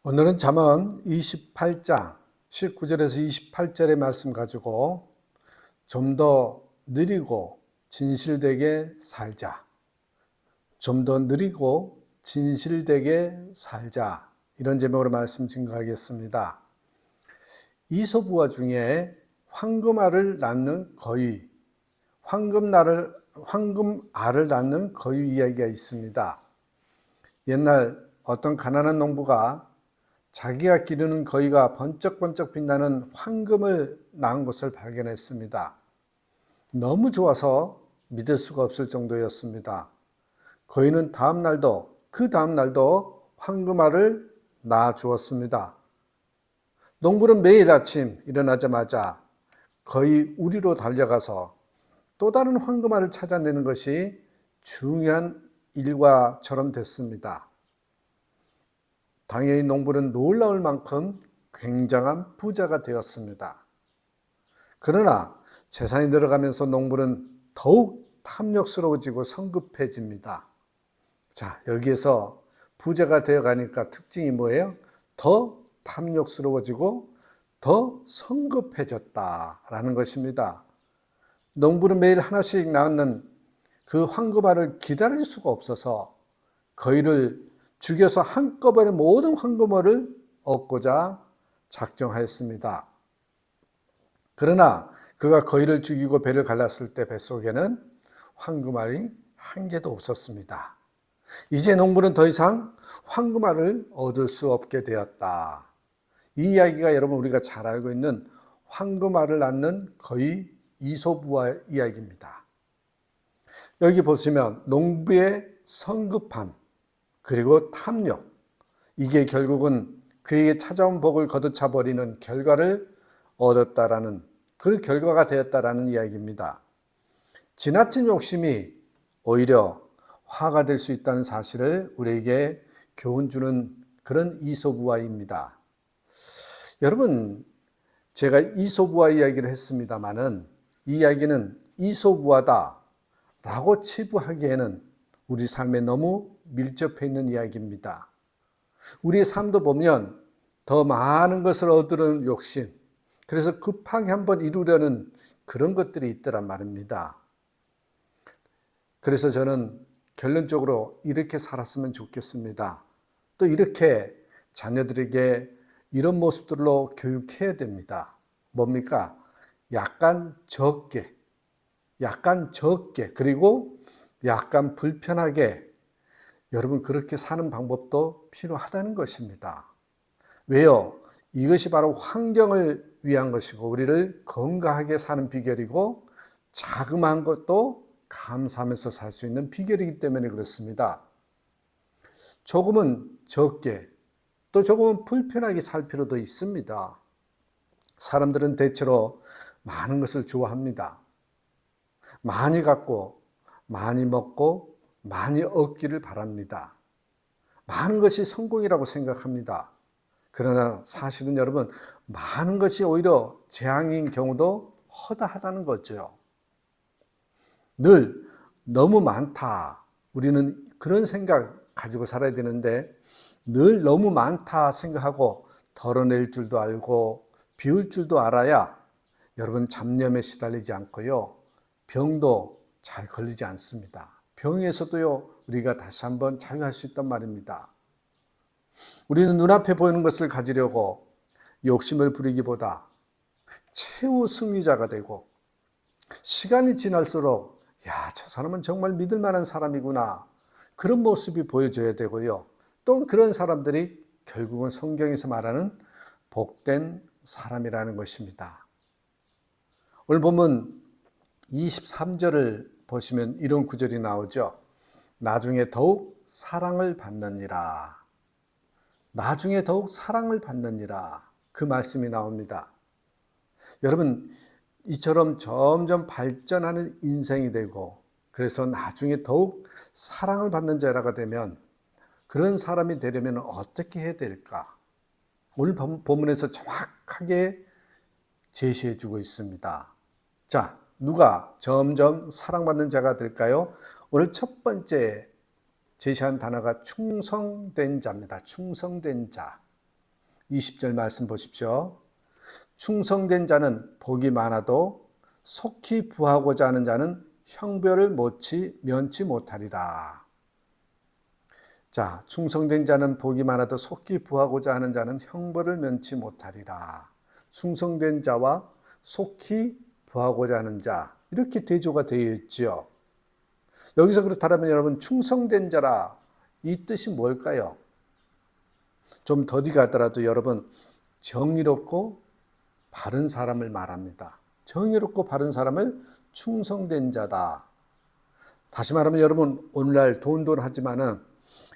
오늘은 잠언 28장 19절에서 28절의 말씀 가지고 좀 더 느리고 진실되게 살자. 좀 더 느리고 진실되게 살자. 이런 제목으로 말씀 증거하겠습니다. 이솝우화 중에 황금알을 낳는 거위, 황금알을 낳는 거위 이야기가 있습니다. 옛날 어떤 가난한 농부가 자기가 기르는 거위가 번쩍번쩍 빛나는 황금을 낳은 것을 발견했습니다. 너무 좋아서 믿을 수가 없을 정도였습니다. 거위는 그 다음 날도 황금알을 낳아 주었습니다. 농부는 매일 아침 일어나자마자 거위 우리로 달려가서 또 다른 황금알을 찾아내는 것이 중요한 일과처럼 됐습니다. 당연히 농부는 놀라울 만큼 굉장한 부자가 되었습니다. 그러나 재산이 늘어가면서 농부는 더욱 탐욕스러워지고 성급해집니다. 자, 여기에서 부자가 되어가니까 특징이 뭐예요? 더 탐욕스러워지고 더 성급해졌다라는 것입니다. 농부는 매일 하나씩 낳는 그 황금알을 기다릴 수가 없어서 거위를 죽여서 한꺼번에 모든 황금알을 얻고자 작정하였습니다. 그러나 그가 거위를 죽이고 배를 갈랐을 때 뱃속에는 황금알이 한 개도 없었습니다. 이제 농부는 더 이상 황금알을 얻을 수 없게 되었다. 이 이야기가 여러분 우리가 잘 알고 있는 황금알을 낳는 거위 이솝우화 이야기입니다. 여기 보시면 농부의 성급함 그리고 탐욕, 이게 결국은 그에게 찾아온 복을 거두차 버리는 결과를 얻었다라는, 그 결과가 되었다라는 이야기입니다. 지나친 욕심이 오히려 화가 될 수 있다는 사실을 우리에게 교훈 주는 그런 이솝우화입니다. 여러분, 제가 이솝우화 이야기를 했습니다마는 이 이야기는 이솝우화다라고 치부하기에는 우리 삶에 너무 밀접해 있는 이야기입니다. 우리의 삶도 보면 더 많은 것을 얻으려는 욕심, 그래서 급하게 한번 이루려는 그런 것들이 있더란 말입니다. 그래서 저는 결론적으로 이렇게 살았으면 좋겠습니다. 또 이렇게 자녀들에게 이런 모습들로 교육해야 됩니다. 뭡니까? 약간 적게, 그리고 약간 불편하게, 여러분 그렇게 사는 방법도 필요하다는 것입니다. 왜요? 이것이 바로 환경을 위한 것이고 우리를 건강하게 사는 비결이고 자그마한 것도 감사하면서 살 수 있는 비결이기 때문에 그렇습니다. 조금은 적게, 또 조금은 불편하게 살 필요도 있습니다. 사람들은 대체로 많은 것을 좋아합니다. 많이 갖고 많이 먹고 많이 얻기를 바랍니다. 많은 것이 성공이라고 생각합니다. 그러나 사실은 여러분, 많은 것이 오히려 재앙인 경우도 허다하다는 거죠. 늘 너무 많다. 우리는 그런 생각 가지고 살아야 되는데 늘 너무 많다 생각하고 덜어낼 줄도 알고 비울 줄도 알아야 여러분 잡념에 시달리지 않고요. 병도 잘 걸리지 않습니다. 병에서도요, 우리가 다시 한번 자유할 수 있단 말입니다. 우리는 눈앞에 보이는 것을 가지려고 욕심을 부리기보다 최후 승리자가 되고 시간이 지날수록 저 사람은 정말 믿을 만한 사람이구나, 그런 모습이 보여져야 되고요. 또 그런 사람들이 결국은 성경에서 말하는 복된 사람이라는 것입니다. 오늘 보면 23절을 보시면 이런 구절이 나오죠. 나중에 더욱 사랑을 받느니라. 나중에 더욱 사랑을 받느니라. 그 말씀이 나옵니다. 여러분, 이처럼 점점 발전하는 인생이 되고 그래서 나중에 더욱 사랑을 받는 자라가 되면 그런 사람이 되려면 어떻게 해야 될까? 오늘 본문에서 정확하게 제시해 주고 있습니다. 자, 누가 점점 사랑받는 자가 될까요? 오늘 첫 번째 제시한 단어가 충성된 자입니다. 충성된 자. 20절 말씀 보십시오. 충성된 자는 복이 많아도 속히 부하고자 하는 자는 형벌을 면치 못하리라. 자, 충성된 자는 복이 많아도 속히 부하고자 하는 자는 형벌을 면치 못하리라. 충성된 자와 속히 부하고자 하는 자, 이렇게 대조가 되어 있지요. 여기서 그렇다면 여러분, 충성된 자라, 이 뜻이 뭘까요? 좀 더디 가더라도 여러분, 정의롭고 바른 사람을 말합니다. 정의롭고 바른 사람을 충성된 자다. 다시 말하면 여러분, 오늘날 돈 하지만은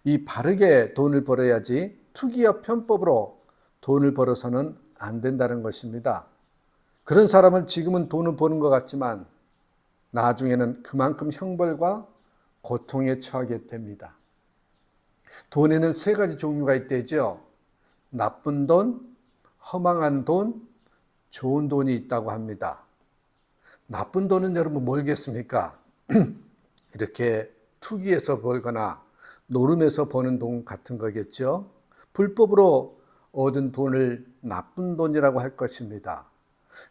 이 바르게 돈을 벌어야지 투기와 편법으로 돈을 벌어서는 안 된다는 것입니다. 그런 사람은 지금은 돈을 버는 것 같지만 나중에는 그만큼 형벌과 고통에 처하게 됩니다. 돈에는 세 가지 종류가 있대죠. 나쁜 돈, 허망한 돈, 좋은 돈이 있다고 합니다. 나쁜 돈은 여러분 뭘겠습니까? 이렇게 투기해서 벌거나 노름에서 버는 돈 같은 거겠죠. 불법으로 얻은 돈을 나쁜 돈이라고 할 것입니다.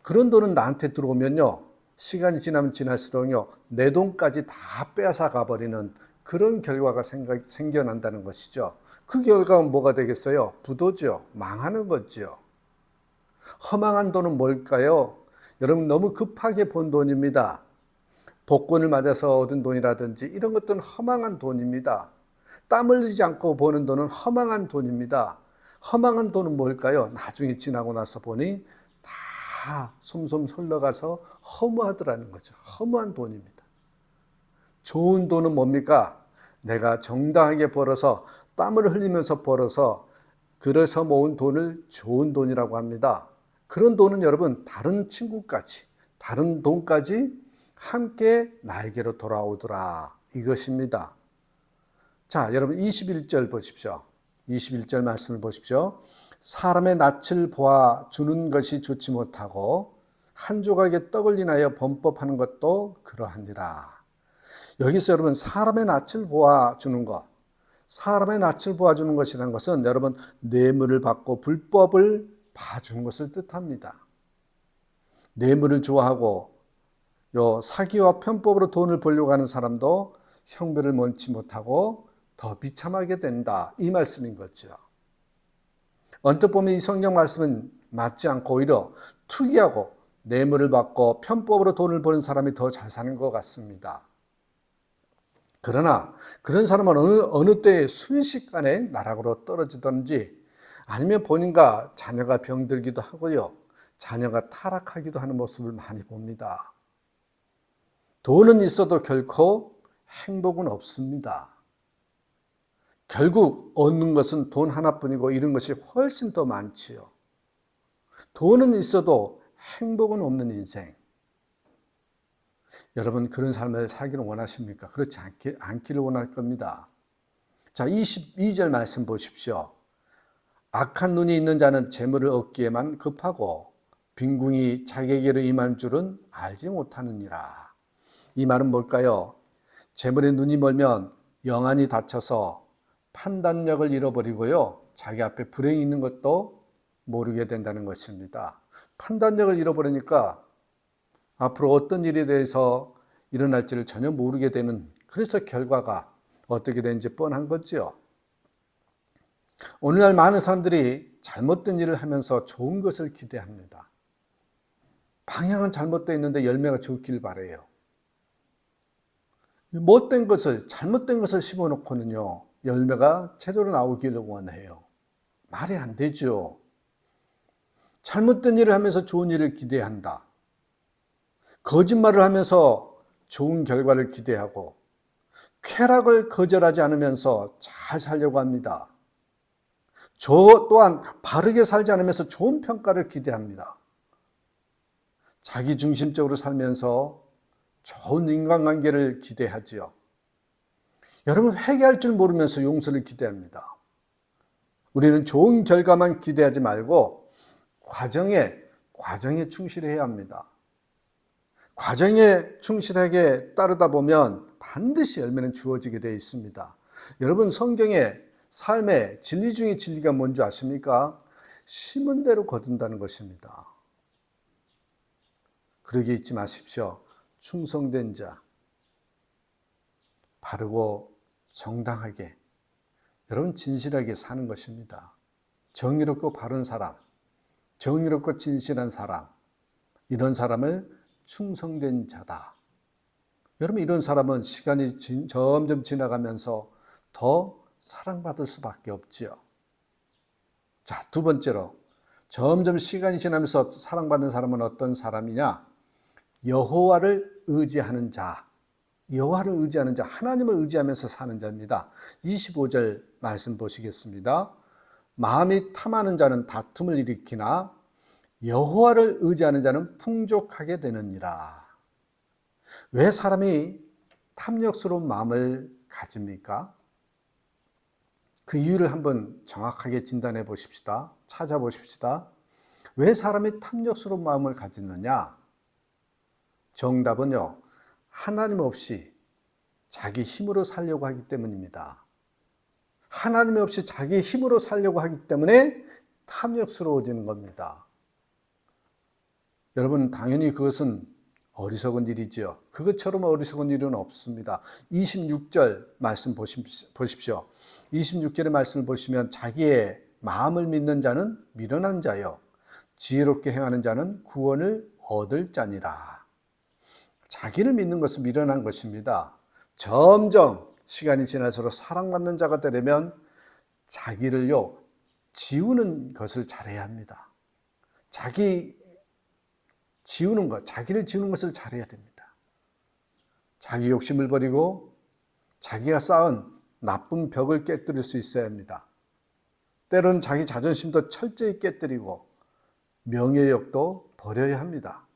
그런 돈은 나한테 들어오면요, 시간이 지나면 지날수록요, 내 돈까지 다 빼앗아 가버리는 그런 결과가 생겨난다는 것이죠. 그 결과는 뭐가 되겠어요? 부도죠. 망하는 거죠. 허망한 돈은 뭘까요? 여러분, 너무 급하게 번 돈입니다. 복권을 맞아서 얻은 돈이라든지 이런 것들은 허망한 돈입니다. 땀 흘리지 않고 버는 돈은 허망한 돈입니다. 허망한 돈은 뭘까요? 나중에 지나고 나서 보니 다 솜솜 흘러가서 허무하더라는 거죠. 허무한 돈입니다. 좋은 돈은 뭡니까? 내가 정당하게 벌어서 땀을 흘리면서 벌어서 그래서 모은 돈을 좋은 돈이라고 합니다. 그런 돈은 여러분, 다른 친구까지, 다른 돈까지 함께 나에게로 돌아오더라, 이것입니다. 자, 여러분 21절 보십시오. 21절 말씀을 보십시오. 사람의 낯을 보아 주는 것이 좋지 못하고 한 조각의 떡을 인하여 범법하는 것도 그러하니라. 여기서 여러분, 사람의 낯을 보아 주는 것, 사람의 낯을 보아 주는 것이라는 것은 여러분, 뇌물을 받고 불법을 봐주는 것을 뜻합니다. 뇌물을 좋아하고 사기와 편법으로 돈을 벌려고 하는 사람도 형벌을 면치 못하고 더 비참하게 된다, 이 말씀인 거죠. 언뜻 보면 이 성경 말씀은 맞지 않고 오히려 투기하고 뇌물을 받고 편법으로 돈을 버는 사람이 더 잘 사는 것 같습니다. 그러나 그런 사람은 어느 때에 순식간에 나락으로 떨어지든지 아니면 본인과 자녀가 병들기도 하고요, 자녀가 타락하기도 하는 모습을 많이 봅니다. 돈은 있어도 결코 행복은 없습니다. 결국 얻는 것은 돈 하나뿐이고 이런 것이 훨씬 더 많지요. 돈은 있어도 행복은 없는 인생. 여러분, 그런 삶을 살기를 원하십니까? 그렇지 않기를 원할 겁니다. 자, 22절 말씀 보십시오. 악한 눈이 있는 자는 재물을 얻기에만 급하고 빈궁이 자기에게로 임할 줄은 알지 못하느니라. 이 말은 뭘까요? 재물에 눈이 멀면 영안이 닫혀서 판단력을 잃어버리고요, 자기 앞에 불행이 있는 것도 모르게 된다는 것입니다. 판단력을 잃어버리니까 앞으로 어떤 일에 대해서 일어날지를 전혀 모르게 되는, 그래서 결과가 어떻게 되는지 뻔한 거지요. 오늘날 많은 사람들이 잘못된 일을 하면서 좋은 것을 기대합니다. 방향은 잘못되어 있는데 열매가 좋기를 바라요. 못된 것을, 잘못된 것을 심어놓고는요, 열매가 제대로 나오기를 원해요. 말이 안 되죠. 잘못된 일을 하면서 좋은 일을 기대한다. 거짓말을 하면서 좋은 결과를 기대하고 쾌락을 거절하지 않으면서 잘 살려고 합니다. 저 또한 바르게 살지 않으면서 좋은 평가를 기대합니다. 자기 중심적으로 살면서 좋은 인간관계를 기대하지요. 여러분, 회개할 줄 모르면서 용서를 기대합니다. 우리는 좋은 결과만 기대하지 말고 과정에 충실해야 합니다. 과정에 충실하게 따르다 보면 반드시 열매는 주어지게 되어 있습니다. 여러분, 성경의 삶의 진리 중에 진리가 뭔지 아십니까? 심은 대로 거둔다는 것입니다. 그러게 잊지 마십시오. 충성된 자, 바르고 정당하게, 여러분 진실하게 사는 것입니다. 정의롭고 바른 사람, 정의롭고 진실한 사람, 이런 사람을 충성된 자다. 여러분 이런 사람은 시간이 점점 지나가면서 더 사랑받을 수밖에 없지요. 자, 두 번째로 점점 시간이 지나면서 사랑받는 사람은 어떤 사람이냐? 여호와를 의지하는 자, 여호와를 의지하는 자, 하나님을 의지하면서 사는 자입니다. 25절 말씀 보시겠습니다. 마음이 탐하는 자는 다툼을 일으키나 여호와를 의지하는 자는 풍족하게 되느니라. 왜 사람이 탐욕스러운 마음을 가집니까? 그 이유를 한번 정확하게 진단해 보십시다. 찾아보십시다. 왜 사람이 탐욕스러운 마음을 가지느냐? 정답은요, 하나님 없이 자기 힘으로 살려고 하기 때문입니다. 하나님 없이 자기 힘으로 살려고 하기 때문에 탐욕스러워지는 겁니다. 여러분, 당연히 그것은 어리석은 일이죠. 그것처럼 어리석은 일은 없습니다. 26절 말씀 보십시오. 26절의 말씀을 보시면 자기의 마음을 믿는 자는 미련한 자요, 지혜롭게 행하는 자는 구원을 얻을 자니라. 자기를 믿는 것은 미련한 것입니다. 점점 시간이 지날수록 사랑받는 자가 되려면 자기를요, 지우는 것을 잘해야 합니다. 자기를 지우는 것을 잘해야 됩니다. 자기 욕심을 버리고 자기가 쌓은 나쁜 벽을 깨뜨릴 수 있어야 합니다. 때로는 자기 자존심도 철저히 깨뜨리고 명예욕도 버려야 합니다.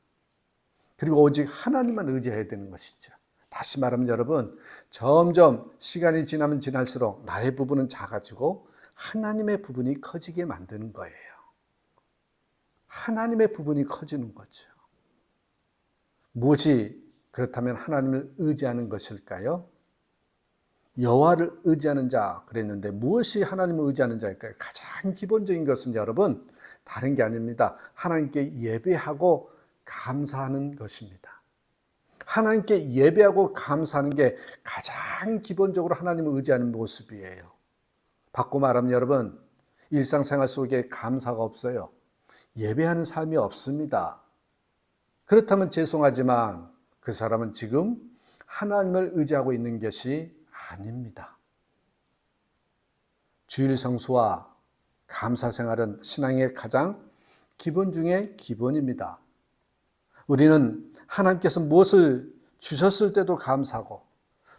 그리고 오직 하나님만 의지해야 되는 것이죠. 다시 말하면 여러분, 점점 시간이 지나면 지날수록 나의 부분은 작아지고 하나님의 부분이 커지게 만드는 거예요. 하나님의 부분이 커지는 거죠. 무엇이 그렇다면 하나님을 의지하는 것일까요? 여호와를 의지하는 자 그랬는데 무엇이 하나님을 의지하는 자일까요? 가장 기본적인 것은 여러분 다른 게 아닙니다. 하나님께 예배하고 감사하는 것입니다. 하나님께 예배하고 감사하는 게 가장 기본적으로 하나님을 의지하는 모습이에요. 바꿔 말하면 여러분, 일상생활 속에 감사가 없어요. 예배하는 삶이 없습니다. 그렇다면 죄송하지만 그 사람은 지금 하나님을 의지하고 있는 것이 아닙니다. 주일 성수와 감사 생활은 신앙의 가장 기본 중에 기본입니다. 우리는 하나님께서 무엇을 주셨을 때도 감사하고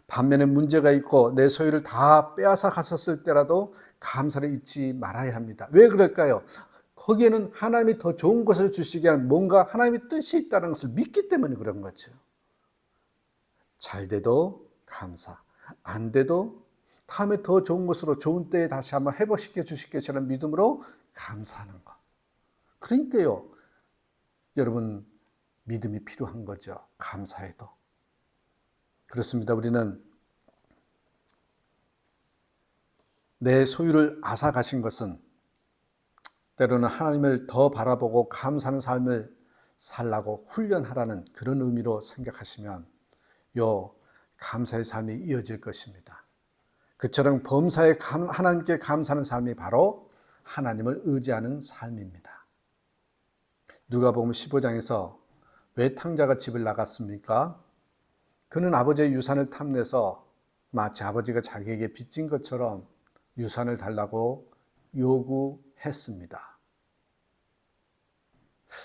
반면에 문제가 있고 내 소유를 다 빼앗아 가셨을 때라도 감사를 잊지 말아야 합니다. 왜 그럴까요? 거기에는 하나님이 더 좋은 것을 주시기 위한 뭔가 하나님의 뜻이 있다는 것을 믿기 때문에 그런 거죠. 잘 돼도 감사, 안 돼도 다음에 더 좋은 것으로 좋은 때에 다시 한번 회복시켜 주실 것이라는 믿음으로 감사하는 것. 그러니까요, 여러분 믿음이 필요한 거죠. 감사해도. 그렇습니다. 우리는 내 소유를 앗아가신 것은 때로는 하나님을 더 바라보고 감사하는 삶을 살라고 훈련하라는 그런 의미로 생각하시면 요 감사의 삶이 이어질 것입니다. 그처럼 범사에 하나님께 감사하는 삶이 바로 하나님을 의지하는 삶입니다. 누가복음 15장에서 왜 탕자가 집을 나갔습니까? 그는 아버지의 유산을 탐내서 마치 아버지가 자기에게 빚진 것처럼 유산을 달라고 요구했습니다.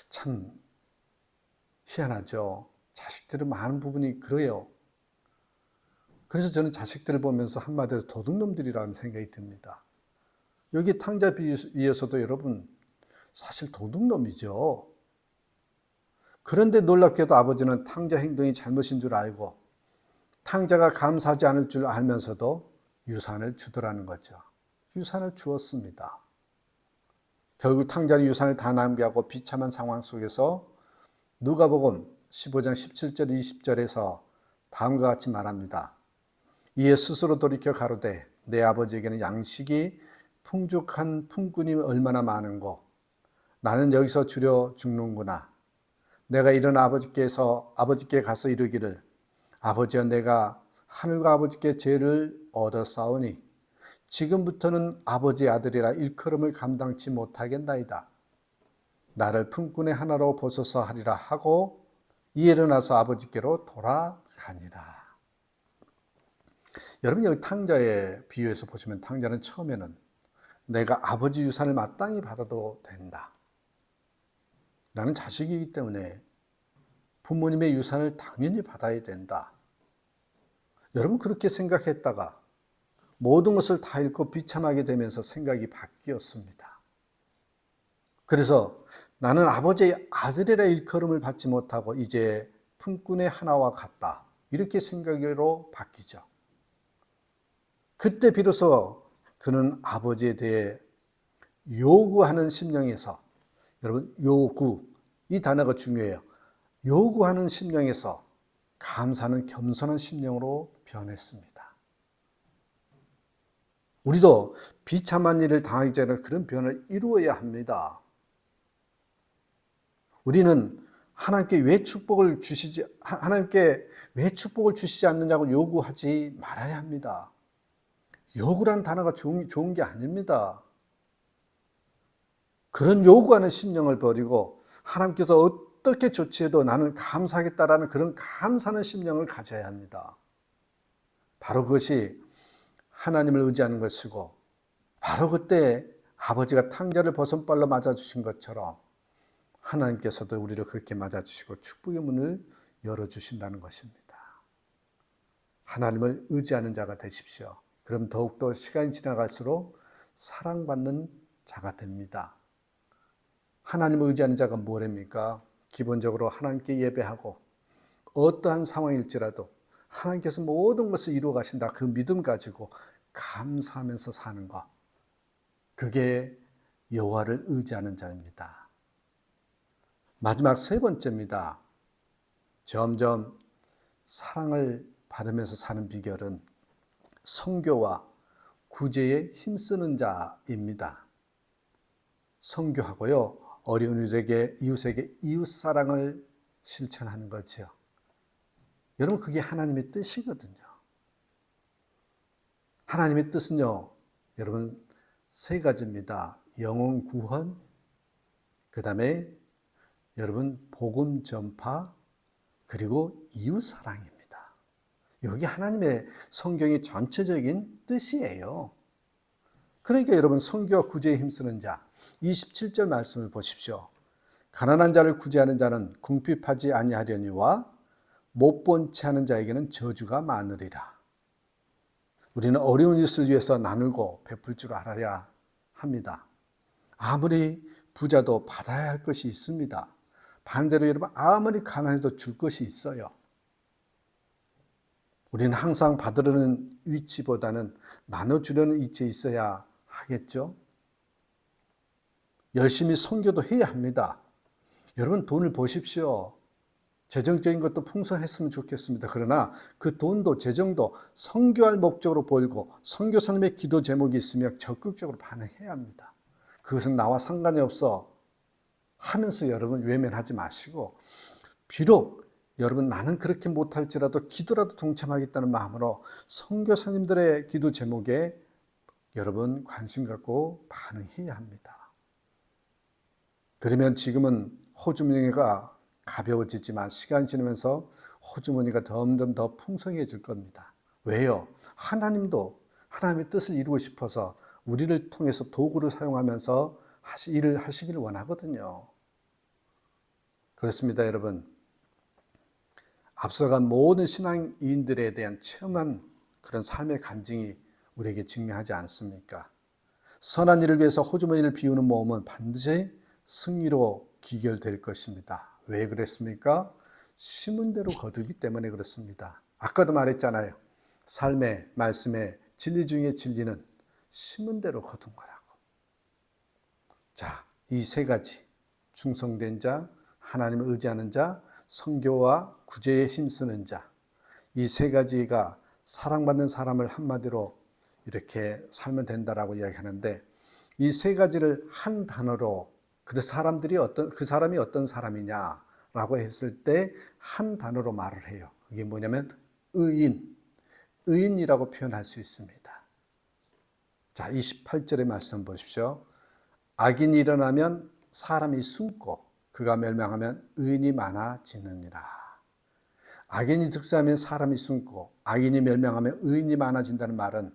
참 희한하죠. 자식들은 많은 부분이 그래요. 그래서 저는 자식들을 보면서 한마디로 도둑놈들이라는 생각이 듭니다. 여기 탕자 비유에서도 여러분 사실 도둑놈이죠. 그런데 놀랍게도 아버지는 탕자 행동이 잘못인 줄 알고 탕자가 감사하지 않을 줄 알면서도 유산을 주더라는 거죠. 유산을 주었습니다. 결국 탕자는 유산을 다 낭비하고 비참한 상황 속에서 누가복음 15장 17절 20절에서 다음과 같이 말합니다. 이에 스스로 돌이켜 가로되 내 아버지에게는 양식이 풍족한 품꾼이 얼마나 많은고 나는 여기서 주려 죽는구나. 내가 이런 아버지께 가서 이르기를 아버지여 내가 하늘과 아버지께 죄를 얻었사오니 지금부터는 아버지의 아들이라 일컬음을 감당치 못하겠나이다. 나를 품꾼의 하나로 보소서 하리라 하고 일어나서 아버지께로 돌아가니라. 여러분 여기 탕자의 비유에서 보시면 탕자는 처음에는 내가 아버지 유산을 마땅히 받아도 된다. 나는 자식이기 때문에 부모님의 유산을 당연히 받아야 된다. 여러분 그렇게 생각했다가 모든 것을 다 잃고 비참하게 되면서 생각이 바뀌었습니다. 그래서 나는 아버지의 아들이라 일컬음을 받지 못하고 이제 품꾼의 하나와 같다. 이렇게 생각으로 바뀌죠. 그때 비로소 그는 아버지에 대해 요구하는 심령에서, 여러분 요구, 이 단어가 중요해요. 요구하는 심령에서 감사하는 겸손한 심령으로 변했습니다. 우리도 비참한 일을 당하기 전에 그런 변화를 이루어야 합니다. 우리는 하나님께 왜 축복을 주시지 않느냐고 요구하지 말아야 합니다. 요구란 단어가 좋은 게 아닙니다. 그런 요구하는 심령을 버리고 하나님께서 어떻게 조치해도 나는 감사하겠다라는 그런 감사하는 심령을 가져야 합니다. 바로 그것이 하나님을 의지하는 것이고, 바로 그때 아버지가 탕자를 버선발로 맞아주신 것처럼 하나님께서도 우리를 그렇게 맞아주시고 축복의 문을 열어주신다는 것입니다. 하나님을 의지하는 자가 되십시오. 그럼 더욱더 시간이 지나갈수록 사랑받는 자가 됩니다. 하나님을 의지하는 자가 뭐랍니까? 기본적으로 하나님께 예배하고 어떠한 상황일지라도 하나님께서 모든 것을 이루어 가신다. 그 믿음 가지고 감사하면서 사는 것. 그게 여호와를 의지하는 자입니다. 마지막 세 번째입니다. 점점 사랑을 받으면서 사는 비결은 선교와 구제에 힘쓰는 자입니다. 선교하고요, 어려운 이웃에게 이웃사랑을 실천하는 거죠. 여러분 그게 하나님의 뜻이거든요. 하나님의 뜻은요, 여러분 세 가지입니다. 영혼 구원, 그 다음에 여러분 복음 전파, 그리고 이웃사랑입니다. 여기 하나님의 성경의 전체적인 뜻이에요. 그러니까 여러분 선교와 구제에 힘쓰는 자, 27절 말씀을 보십시오. 가난한 자를 구제하는 자는 궁핍하지 아니하려니와 못 본 채 하는 자에게는 저주가 많으리라. 우리는 어려운 이웃을 위해서 나누고 베풀 줄 알아야 합니다. 아무리 부자도 받아야 할 것이 있습니다. 반대로 여러분 아무리 가난해도 줄 것이 있어요. 우리는 항상 받으려는 위치보다는 나눠주려는 위치에 있어야 하겠죠. 열심히 선교도 해야 합니다. 여러분 돈을 보십시오. 재정적인 것도 풍성했으면 좋겠습니다. 그러나 그 돈도 재정도 선교할 목적으로 보이고 선교사님의 기도 제목이 있으면 적극적으로 반응해야 합니다. 그것은 나와 상관이 없어 하면서 여러분 외면하지 마시고, 비록 여러분 나는 그렇게 못할지라도 기도라도 동참하겠다는 마음으로 선교사님들의 기도 제목에 여러분 관심 갖고 반응해야 합니다. 그러면 지금은 호주머니가 가벼워지지만 시간이 지나면서 호주머니가 점점 더 풍성해질 겁니다. 왜요? 하나님도 하나님의 뜻을 이루고 싶어서 우리를 통해서 도구를 사용하면서 일을 하시기를 원하거든요. 그렇습니다, 여러분. 앞서간 모든 신앙인들에 대한 체험한 그런 삶의 간증이 우리에게 증명하지 않습니까? 선한 일을 위해서 호주머니를 비우는 모험은 반드시 승리로 기결될 것입니다. 왜 그랬습니까? 심은 대로 거두기 때문에 그렇습니다. 아까도 말했잖아요. 삶의 말씀의 진리 중에 진리는 심은 대로 거둔 거라고. 자, 이 세 가지, 충성된 자, 하나님을 의지하는 자, 선교와 구제에 힘쓰는 자, 이 세 가지가 사랑받는 사람을 한마디로 이렇게 살면 된다라고 이야기하는데, 이 세 가지를 한 단어로 그 사람이 어떤 사람이냐라고 했을 때 한 단어로 말을 해요. 그게 뭐냐면 의인이라고 표현할 수 있습니다. 자, 28절의 말씀 보십시오. 악인이 일어나면 사람이 숨고 그가 멸망하면 의인이 많아지느니라. 악인이 득세하면 사람이 숨고 악인이 멸망하면 의인이 많아진다는 말은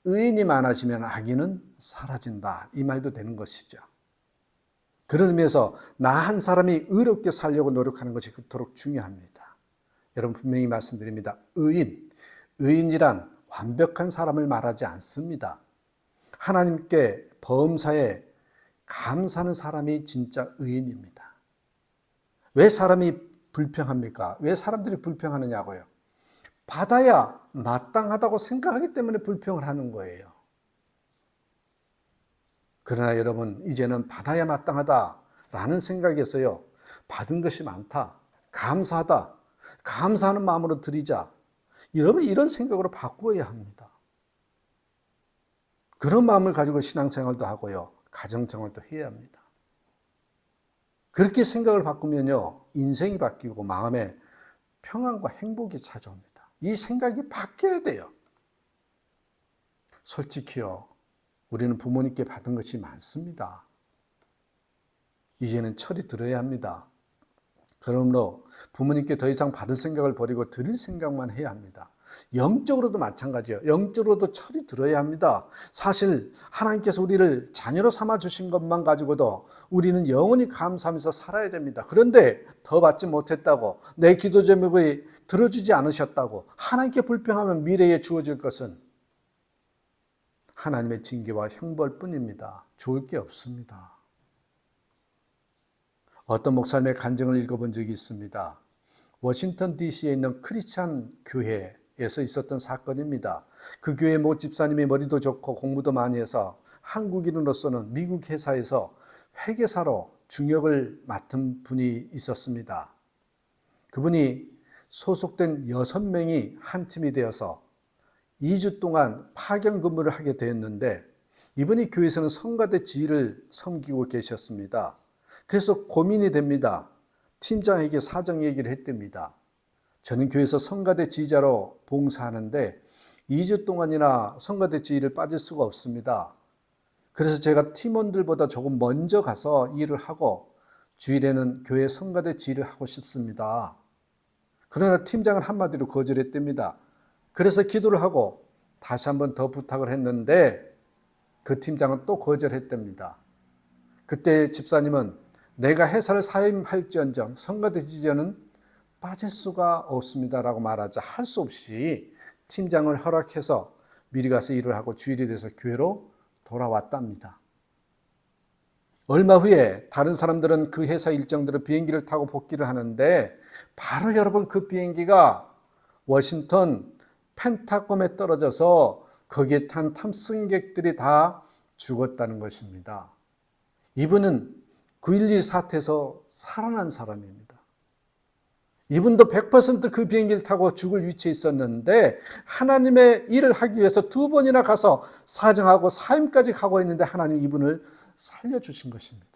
의인이 많아지면 악인은 사라진다, 이 말도 되는 것이죠. 그런 의미에서 나 한 사람이 의롭게 살려고 노력하는 것이 그토록 중요합니다. 여러분, 분명히 말씀드립니다. 의인이란 완벽한 사람을 말하지 않습니다. 하나님께 범사에 감사하는 사람이 진짜 의인입니다. 왜 사람이 불평합니까? 왜 사람들이 불평하느냐고요? 받아야 마땅하다고 생각하기 때문에 불평을 하는 거예요. 그러나 여러분, 이제는 받아야 마땅하다라는 생각에서요, 받은 것이 많다, 감사하다, 감사하는 마음으로 드리자, 여러분, 이런 생각으로 바꾸어야 합니다. 그런 마음을 가지고 신앙생활도 하고요, 가정생활도 해야 합니다. 그렇게 생각을 바꾸면요, 인생이 바뀌고 마음에 평안과 행복이 찾아옵니다. 이 생각이 바뀌어야 돼요. 솔직히요, 우리는 부모님께 받은 것이 많습니다. 이제는 철이 들어야 합니다. 그러므로 부모님께 더 이상 받을 생각을 버리고 드릴 생각만 해야 합니다. 영적으로도 마찬가지예요. 영적으로도 철이 들어야 합니다. 사실 하나님께서 우리를 자녀로 삼아 주신 것만 가지고도 우리는 영원히 감사하면서 살아야 됩니다. 그런데 더 받지 못했다고, 내 기도 제목을 들어주지 않으셨다고 하나님께 불평하면 미래에 주어질 것은 하나님의 징계와 형벌뿐입니다. 좋을 게 없습니다. 어떤 목사님의 간증을 읽어본 적이 있습니다. 워싱턴 DC에 있는 크리스찬 교회에서 있었던 사건입니다. 그 교회 모 집사님이 머리도 좋고 공부도 많이 해서 한국인으로서는 미국 회사에서 회계사로 중역을 맡은 분이 있었습니다. 그분이 소속된 6명이 한 팀이 되어서 2주 동안 파견 근무를 하게 되었는데, 이분이 교회에서는 성가대 지휘를 섬기고 계셨습니다. 그래서 고민이 됩니다. 팀장에게 사정 얘기를 했답니다. 저는 교회에서 성가대 지휘자로 봉사하는데 2주 동안이나 성가대 지휘를 빠질 수가 없습니다. 그래서 제가 팀원들보다 조금 먼저 가서 일을 하고 주일에는 교회 성가대 지휘를 하고 싶습니다. 그러나 팀장은 한마디로 거절했답니다. 그래서 기도를 하고 다시 한번 더 부탁을 했는데 그 팀장은 또 거절했답니다. 그때 집사님은 내가 회사를 사임할지언정 성가대 지휘자는 빠질 수가 없습니다라고 말하자 할 수 없이 팀장을 허락해서 미리 가서 일을 하고 주일이 돼서 교회로 돌아왔답니다. 얼마 후에 다른 사람들은 그 회사 일정대로 비행기를 타고 복귀를 하는데, 바로 여러분 그 비행기가 워싱턴 펜타곤에 떨어져서 거기에 탄 탑승객들이 다 죽었다는 것입니다. 이분은 9.11 사태에서 살아난 사람입니다. 이분도 100% 그 비행기를 타고 죽을 위치에 있었는데 하나님의 일을 하기 위해서 2번이나 가서 사정하고 사임까지 가고 있는데 하나님 이분을 살려주신 것입니다.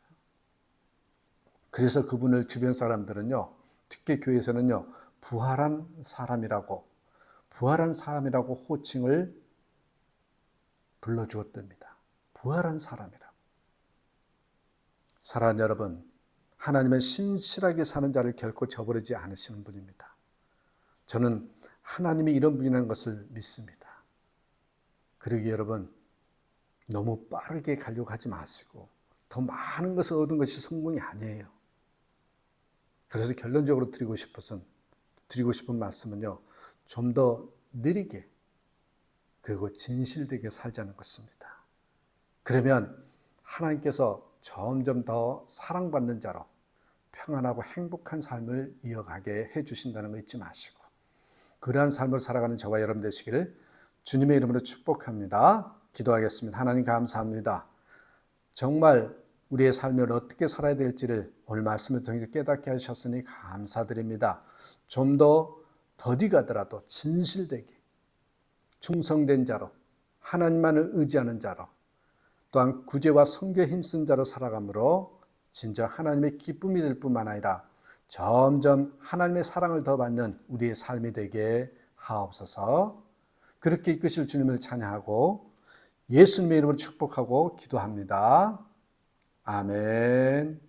그래서 그분을 주변 사람들은요, 특히 교회에서는요, 부활한 사람이라고 호칭을 불러주었답니다. 부활한 사람이라고. 사랑하는 여러분, 하나님은 신실하게 사는 자를 결코 저버리지 않으시는 분입니다. 저는 하나님이 이런 분이라는 것을 믿습니다. 그러기에 여러분, 너무 빠르게 가려고 하지 마시고 더 많은 것을 얻은 것이 성공이 아니에요. 그래서 결론적으로 드리고 싶은 말씀은요, 좀 더 느리게 그리고 진실되게 살자는 것입니다. 그러면 하나님께서 점점 더 사랑받는 자로 평안하고 행복한 삶을 이어가게 해주신다는 거 잊지 마시고, 그러한 삶을 살아가는 저와 여러분 되시기를 주님의 이름으로 축복합니다. 기도하겠습니다. 하나님 감사합니다. 정말 우리의 삶을 어떻게 살아야 될지를 오늘 말씀을 통해서 깨닫게 하셨으니 감사드립니다. 좀 더 더디 가더라도 진실되게 충성된 자로, 하나님만을 의지하는 자로, 또한 구제와 선교에 힘쓴 자로 살아가므로 진정 하나님의 기쁨이 될 뿐만 아니라 점점 하나님의 사랑을 더 받는 우리의 삶이 되게 하옵소서. 그렇게 이끄실 주님을 찬양하고 예수님의 이름으로 축복하고 기도합니다. 아멘.